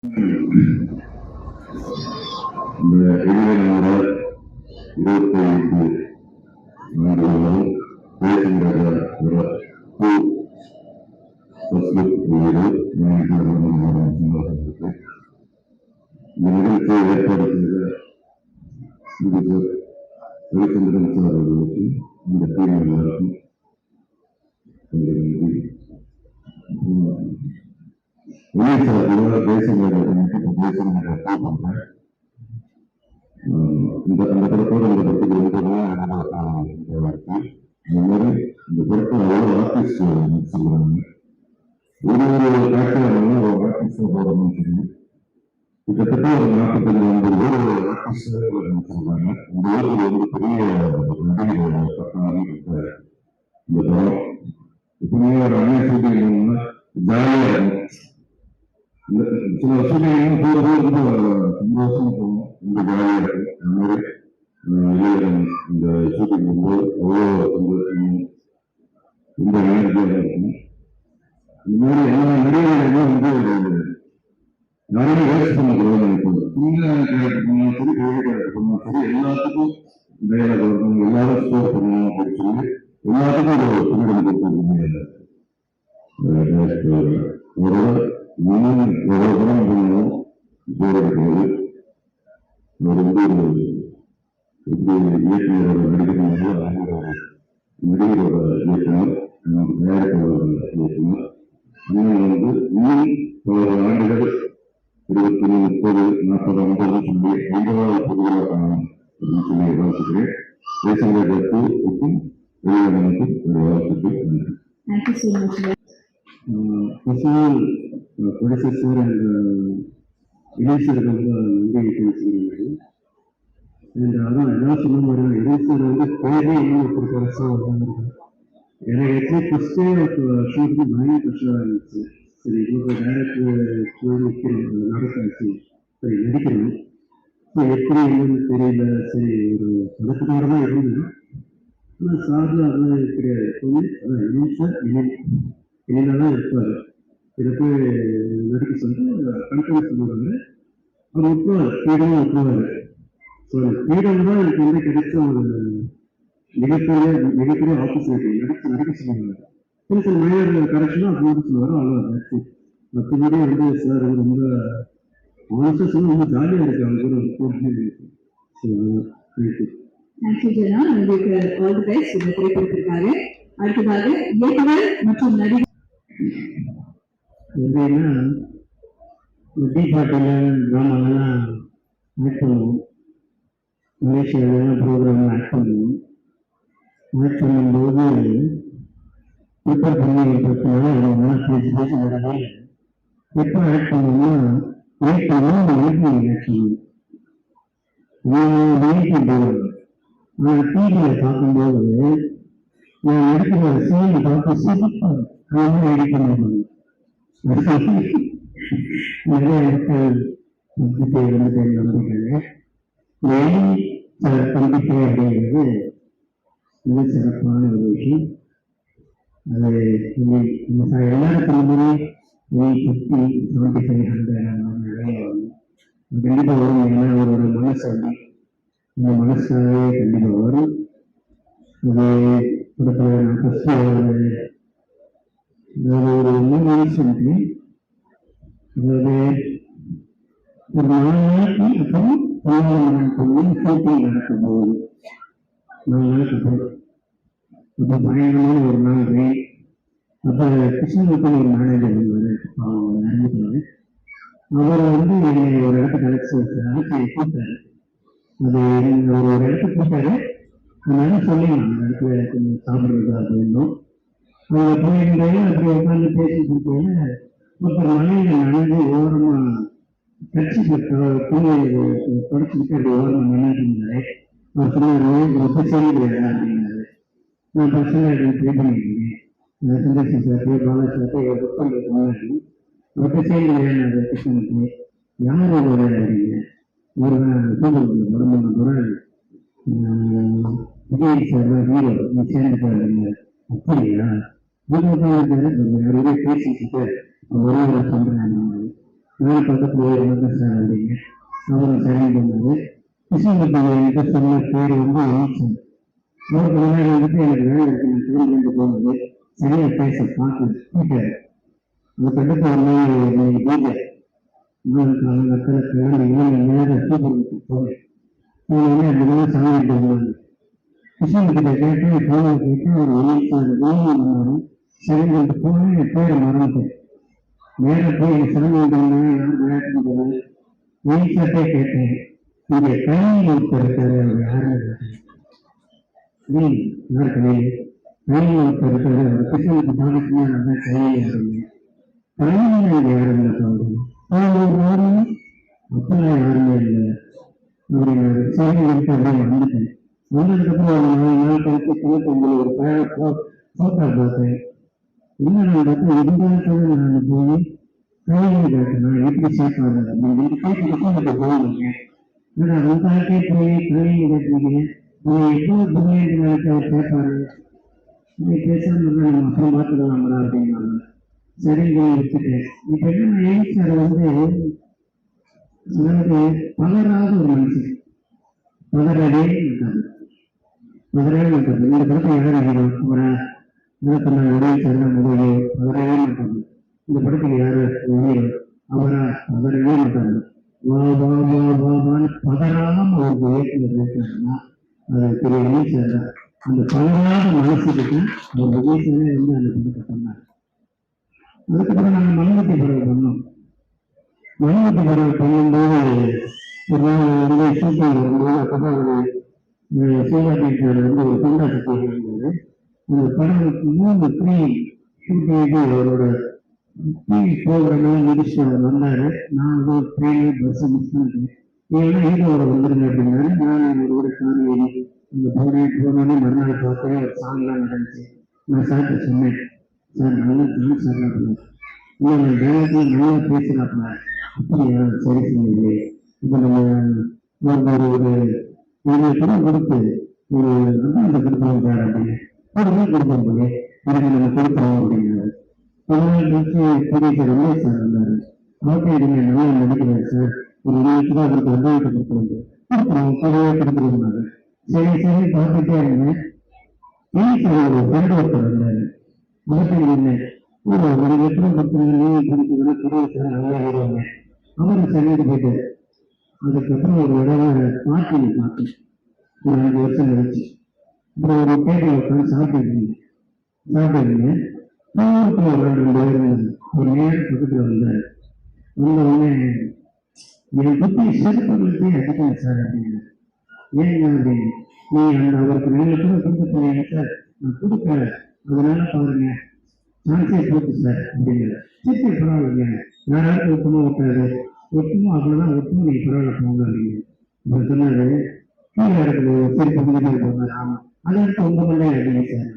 இந்த இளைஞரோட 25 ஆண்டுகளும் பேசுகின்ற ஒரு இந்த நிகழ்ச்சியை ஏற்பாடு செய்த ரவிச்சந்திரன் சார் அவர்களுக்கு இந்த டீம் எல்லாருக்கும் இந்த அந்த படத்தோட இந்த படத்துக்கு இந்த மாதிரி இந்த படத்தில் அவ்வளோ ஆர்டிஸ்ட் சொல்லுவாங்க. ஒரு காட்சியாளர்கள் ஒரு ஆர்டிஸ்ட் போடணும்னு சொல்லி கிட்டத்தட்ட ஒரு 45 பேர் ஆர்டிஸ்ட் சொல்றாங்க. இந்த ஊருக்கு வந்து பெரிய நடிகர் பக்கம் இந்த படம் எப்பவுமே ஒரு அண்ணன் ஷூட்டிங் ஜாலியா இருக்கும். சில ஷூட்டிங் போறது ரொம்ப சந்தோஷமா போகும், ரொம்ப ஜாலியா இருக்கும். அந்த மாதிரி இந்த ஷூட்டிங் போகும்போது அவ்வளோ சந்தோஷமும் ரொம்ப எனர்ஜியாக இருக்கும். இந்த மாதிரி எல்லா நடிகர்களும் வந்து யாருமே வேஸ்ட் பண்ணக்கூடாதுன்னு நினைப்பாங்க. சின்ன கேரக்டர் பண்ணாலும் சரி, பெரிய கேரக்டர் பண்ணாலும் சரி, எல்லாத்துக்கும் டைலாக் வரணும், எல்லாரும் ஸ்கோர் பண்ணணும் அப்படின்னு சொல்லி எல்லாத்துக்கும் ஒரு ஃப்ரீடம் கொடுத்துருக்கீங்க. இன்னும் எவ்வளவு படம் பண்ணணும் போர் இருக்கிறது. அவர் வந்து எப்படி இயக்குநரோட நடிகர், நடிகரோட இயக்குனர், தயாரிப்பாளரோட இயக்குனர், இன்னும் வந்து இன்னும் பல ஆண்டுகள் 20, 30, 40, 50 சொல்லி 50வது பொதுவாக காணும் அப்படின்னு சொல்லி வாழ்த்துக்கிறேன். பேசுகிறதற்கும் வெளியிடனுக்கும் ஒரு வாழ்த்துக்கள். நன்றி. predecessor and eraser ரொம்ப நன்றி பேசுகிறேன். அதான் என்ன சொல்ல முடியும், eraser வந்து பேரே இன்னும் ஒரு பெருசாக வந்துருக்கு. எனக்கு ஆக்சுவலி ஃபர்ஸ்ட் ஷூட்டுக்கு பயங்கர கஷ்டமாக இருந்துச்சு. சரி இவங்க டேரக்டர் நடக்காச்சு, சரி நடிக்கணும், ஸோ எப்படி என்னன்னு தெரியல. சரி ஒரு பதட்டத்தோட தான் இருந்தது. ஆனால் சார்ஜ் அதெல்லாம் கிடையாது. எப்பவுமே அதான் இனிமே தான் இருப்பார். இதுக்கு நடிக்க சொல்லி கண்காணி சொல்லுவாங்க. அவர் விட்டுவார், ஃப்ரீடமாக விட்டுவார். ஸோ ஃப்ரீடம் தான் எனக்கு வந்து கிடைச்ச ஒரு மிகப்பெரிய ஆப்பர்ச்சுனிட்டி. நடிக்க சொல்லுவாங்க. சில சில மைனர் கரெக்ஷனாக அப்படி சொல்லுவார், அவ்வளோ. மற்றபடி வந்து சார் ரொம்ப ஆனஸ்டாக சொல்ல ரொம்ப ஜாலியாக இருக்கு அவங்க கூட. So thank you. தேங்க்யூ ஜனா, உங்களுக்கு ஆல் தி பெஸ்ட் இந்த திரைப்படத்திற்காக. அடுத்ததாக இயக்குனர் மற்றும் நடிகர் எப்படின்னா டீ பாட்டில் ட்ராமாலாம் ஆக்ட் பண்ணுவோம். மலேசியாவில் ப்ரோக்ராம் ஆக்ட் பண்ணுவோம். ஆக்ட் பண்ணும்போது ப்ரிப்பேர் பண்ணி பார்த்தனால எனக்கு பேசி வரவே எப்போ ஆக்ட் பண்ணோம்னா வெயிட் பண்ணுவோம். ஆக்ட் பண்ணுவோம். வெயிட் போடுவாங்க. ஆனால் டிவியில் பார்க்கும்போது நான் எடுக்கிற சீன் பார்த்து சிரிப்பாங்க. அந்த மாதிரி எடிட் பண்ணிடுவாங்க. நிறைய இடத்தில் நம்பிக்கை நம்பிக்கைகள் நம்பிக்கை அப்படிங்கிறது மிக சிறப்பான ஒரு விஷயம். அது எல்லாரும் சொன்ன மாதிரி 50, 75, 100 நிறைய வரும். கண்டிப்பாக வரும். ஏன்னா அவரோட மனசு வந்து இந்த மனசாவே கண்டிப்பாக வரும். அது படத்தில் நான் ஃபஸ்ட்டு ஒரு 3 வருஷம் இருக்கு. அதாவது ஒரு 4 நாளைக்கு அப்புறம் 14 ஷூட்டிங் நடக்கும்போது 4 நாளைக்கு அப்புறம் அப்போ பயங்கரமான ஒரு நாள் ரெயின். அப்போ கிருஷ்ணமூர்த்தி ஒரு மேனேஜர் நடந்துக்கிறாரு. அவரை வந்து ஒரு இடத்துக்கு அழைச்சி கூப்பிட்டாரு. அது ஒரு இடத்துக்கு கூப்பிட்டாரு. அதனால சொல்லிடலாம் அந்த இடத்துல கொஞ்சம் சாப்பிட்றது அப்படின்னும். அவங்க போயிருந்தாங்க. அப்படி உட்காந்து பேசிட்டு இருக்கையில ஒருத்தர் மலையில நனைஞ்சு ஓரமா கட்சி தூங்கி படிச்சுக்கிட்டு அப்படி ஓரமா நினைச்சிருந்தாரு. அவர் சொன்னாரு, ரொம்ப சரியில்லையா அப்படின்னாரு. நான் பசங்க ட்ரை பண்ணியிருக்கேன். சந்தோஷம் சார், பாலாசார்ட்டு புக் பண்ணுறது முன்னாடி ரொம்ப சரியில்லையா கிருஷ்ணனுக்கு யார் ஒரு அப்படிங்க ஒரு உடம்பு விஜய் சார் ஹீரோ நீ சேர்ந்துட்டாரு. அப்படியா? நிறைய பேசிக்கிட்டு ஒரே ஒரு சொல்றேன். நான் பக்கத்தில் இருந்தேன் சார் அப்படிங்க. அவரும் சரின்னு சொன்னார். கிருஷ்ணமூர்த்தி என்கிட்ட சொன்ன பேர் வந்து ஈச்சன். அவர் கொஞ்ச நேரம் வந்துட்டு எனக்கு வேலை இருக்கு, நான் திரும்ப போகுது சரியா பேச பார்க்கல கேட்டாரு. அந்த கட்டத்தை ஒரு நாள் இன்னைக்கு பூஜை மக்களை கிளம்பி நேரம் சூப்பருக்கு போனேன். போனோடனே அந்த நாள் சாமிட்டு வந்தாங்க. கிருஷ்ணகிட்ட கேட்டு போன கேட்டு ஒரு ஓய்வு சரின்னு போனேன். என் பேரை மறந்துட்டேன். நேர போய் என் சாமி யார் விளையாட்டுன்னு போனேன். வீட்டே கேட்டேன். இங்கே கல்வி ஒருத்தர் அவர் யாருன்னு யார் கல்வி கல்வி ஒருத்தர் இருக்காரு. கிருஷ்ணனுக்கு பாதிக்குமா நல்லா கையில் யாருங்க கல்வி யாரும் இல்லை பாருங்க. அப்பெல்லாம் யாருமே இல்லை அப்படின்னாரு. சரி வந்துட்டு அப்படியே வந்துட்டேன். வந்ததுக்கப்புறம் ஒரு 4 நாள் கழிச்சு கிணத்து ஒரு போட்டா பார்த்தேன். என்ன பார்த்தா இருந்தாலும் நான் போய் கையில் கேட்டேன். நான் எப்படி சேர்ப்பாங்க அப்படின்னு கேட்டு போவாங்க. ஆனால் வந்தாக்கே போய் கையில் கேட்டீங்க நீங்கள் எப்போ புரியுது நினைச்சு அவர் கேட்பாரு. நீங்கள் பேசாமல் இருந்தால் நம்ம அப்புறம் பார்த்துக்கலாங்களா அப்படின்னாங்க. சரிங்க வச்சுட்டேன். இப்போ என்ன சார் வந்து அதாவது பலராத ஒரு மனுஷன் பதறவே மாட்டாங்க. பதறவே மாட்டாங்க. இந்த படத்தை யாரும் அறிவோம் அவரை சொன்ன உடல் சேர்ந்த முடிவு பதறவே மாட்டாங்க. இந்த படத்துக்கு யாரு அவரா பதறவே மாட்டாங்க. வா வா வா வான்னு பதறாம அவருக்கு இயக்குனர் இருக்காருன்னா அது பெரிய ஈஸியாக தான். அந்த பதறாத மனசுக்கிட்ட அவர் விஜயசனே வந்து அந்த படத்தை பண்ணார். அதுக்கப்புறம் நாங்கள் மனவத்தி பறவை பண்ணோம். மனவத்தி பறவை பண்ணும்போது ஒரு நாள் வந்து ஷூட்டிங் வரும்போது அப்பதான் ஒரு சீதாபீட்டர் வந்து ஒரு கொண்டாட்ட இருந்தது. அந்த படம் 3 ப்ரீ ஷூட்டிங்கு அவரோட ப்ரோக்ராம் முடிச்சு அவர் வந்தாரு. நான் வந்து ட்ரெயின் பஸ் மிஸ் பண்ணிட்டேன். ஏன்னா ஹீரோட வந்துருங்க அப்படின்னாரு. நான் ஒரு கார் ஏறி அந்த போனோடனே மறுநாள் பார்த்தே ஒரு சாங்லாம் நடந்துச்சு. நான் சார்ட்ட சொன்னேன், சார் நல்லா டான்ஸ் ஆடலாம், இல்லை நான் டைரக்டாக நல்லா பேசுகிறாப்பா. அப்படியா சரி சொன்னீங்களே. இப்போ நம்ம ஒரு படம் கொடுத்து ஒரு அந்த கொடுப்போம் சார் அப்படின்னு உடனே கொடுப்போம் போது எனக்கு நம்ம கொடுக்குறோம் அப்படின்னாரு. ரொம்ப சார் வந்தாரு. அவர்கிட்ட இருங்க நல்லா நடிக்கிறாரு சார், ஒரு 20 ரூபா அவருக்கு வெங்காயத்தை கொடுக்குறோம் பொதுவாக கொடுக்குறோம்னாரு. சரி சரி பார்த்துட்டே இருந்தேன். ஒரு ஃப்ரெண்ட் ஒருத்தர் வந்தாரு. அவர்கிட்ட இருந்தேன் ஒரு லட்சம் கொடுக்குறீங்க பெரிய சார் நல்லா வருவாங்க. அவரு சரியாக போயிட்டாரு. அதுக்கப்புறம் ஒரு தடவை பார்ட்டி பார்த்தேன் ஒரு 5 வருஷம் கழிச்சு. அப்புறம் ஒரு டேபிள் உட்காந்து சாப்பிட்டுருந்தேன். ஒரு 2 பேர் ஒரு நேரம் பக்கத்தில் வந்தார். வந்த உடனே என் புத்தி சிறப்புகளுக்கே அடிக்கல சார் அப்படின்னு. ஏங்க அப்படின்னு, நீ அந்த அவருக்கு 4 பேர் கொடுத்துருக்கீங்க சார், நான் கொடுக்கல, அதனால பாருங்க சான்ஸே போட்டு சார் அப்படிங்கிற. சரி பரவாயில்லைங்க, யாராவது ஒட்டுமா ஓட்டாரு ஒட்டுமா அவ்வளோதான் ஒட்டுமா நீ பரவாயில்ல போங்க அப்படின்னு இப்போ சொன்னாரு. கீழே இடத்துல சரி பகுதியில் போனார். ஆமாம் அதை எடுத்து உங்க பண்ண அப்படின்னு சார்.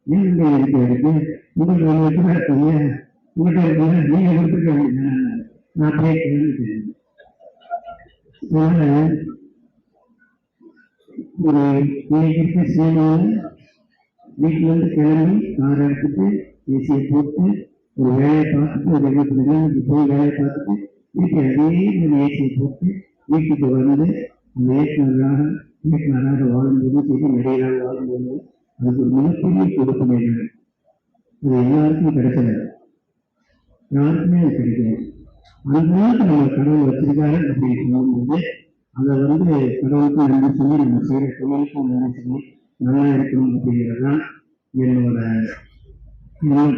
ஏன் இருக்கு இருக்கு உங்களுக்கு உங்கள்கிட்ட இருக்கீங்க, உங்கள்கிட்ட இருக்கீங்க நீங்க கொடுத்துருக்க அப்படின்னா நான் அப்படியே கேள்வி ஒரு இன்னைக்கு இருக்க சேவையில் வீட்டுல இருந்து கிளம்பி காரை எடுத்துட்டு ஏசியை போட்டு ஒரு வேலையை பார்த்துட்டு ஒரு 20 நிமிடத்துக்கு போய் வேலையை பார்த்துட்டு வீட்டு அதே ஏசியை போட்டு வீட்டுக்கு வந்து அந்த இயக்குனராக வாழும்போது சரி நிறைய நாள் வாழும்போது அதுக்கு ஒரு மிகப்பெரிய கொடுப்பனை. அது எல்லாருக்கும் கிடைக்கல, யாருக்குமே அது கிடைக்கல. அந்த நேரத்தில் நம்ம கடவுள் வச்சிருக்காரு அப்படின்னு சொல்லும்போது அதை வந்து கடவுளுக்கும் நன்றி சொல்லி நம்ம செய்கிற தொழிலுக்கும் நன்றி சொல்லி நல்லா இருக்கணும் அப்படிங்கிறதுதான் என்னோட எண்ணம்.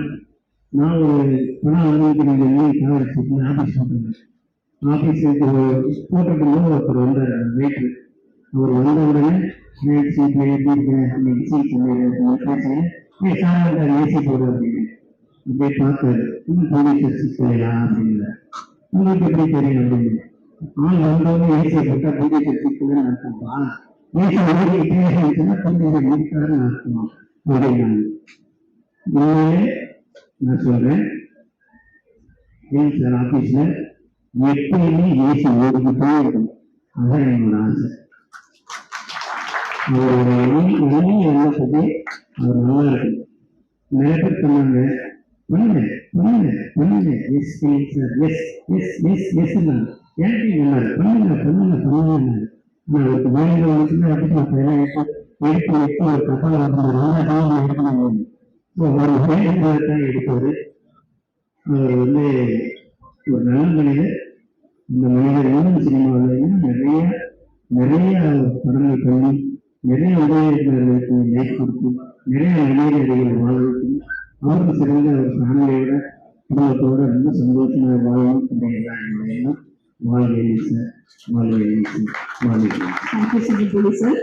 நான் ஒரு பணம் ஆரம்பிக்கிறேன் தயாரிச்சு ஆஃபீஸ் போட்டுருந்தேன். ஆஃபீஸுக்கு போட்டுருக்கும்போது ஒருத்தர் வந்தார் வெயிட்ரு. அவர் வந்த உடனே ஏசி போடு அப்படின்னு அப்படியே பார்த்தாரு. போலீஸ் சிக்கலையா அப்படின்னு. உங்களுக்கு எப்படி தெரியும் அப்படின்னு. ஆள் வந்தவங்க ஏசியை போட்டா போலீஸ் சிக்கலன்னு அர்த்தம்பா, ஏசி ஓடிக்கிட்டே கொஞ்சம் இருக்காருன்னு அர்த்தம் அப்படின்னாங்க. நான் சொல்றேன் சார் ஆபீஸ்ல எப்பயுமே ஏசி ஓடிக்கிட்டே இருக்கணும், அதான் என்னோட ஆசை. அவருடைய என்ன சொல்லி அவர் நல்லா இருக்கு. நிறைய பேர் சொன்னாங்க பண்ணுங்க பண்ணுங்க பண்ணுங்க, எஸ் சார் எஸ் எஸ் ஏன்டி சொன்னாரு பண்ணுங்க நான் ஒரு வேலையில வந்து அதுக்கு நான் எடுத்து வைத்து ஒரு கப்பல் எடுக்கணும் ஒரு வேலைதான் எடுப்பாரு. அவர் வந்து ஒரு நல்ல மனிதர். இந்த மனிதர் இன்னும் சினிமாவிலையும் நிறைய படங்கள் பண்ணி நிறைய உதவியாளர்களுக்கு லைஃப் கொடுத்து நிறைய இளைஞர்கள் வாழ வைத்து அவருக்கு சிறந்த ஒரு ஃபேமிலியோட குடும்பத்தோட ரொம்ப சந்தோஷமா வாழணும் அப்படிங்கிறதான் வாழ்க்கை சார் வாழ்க்கை வாழ்க்கை. Thank you, Sir.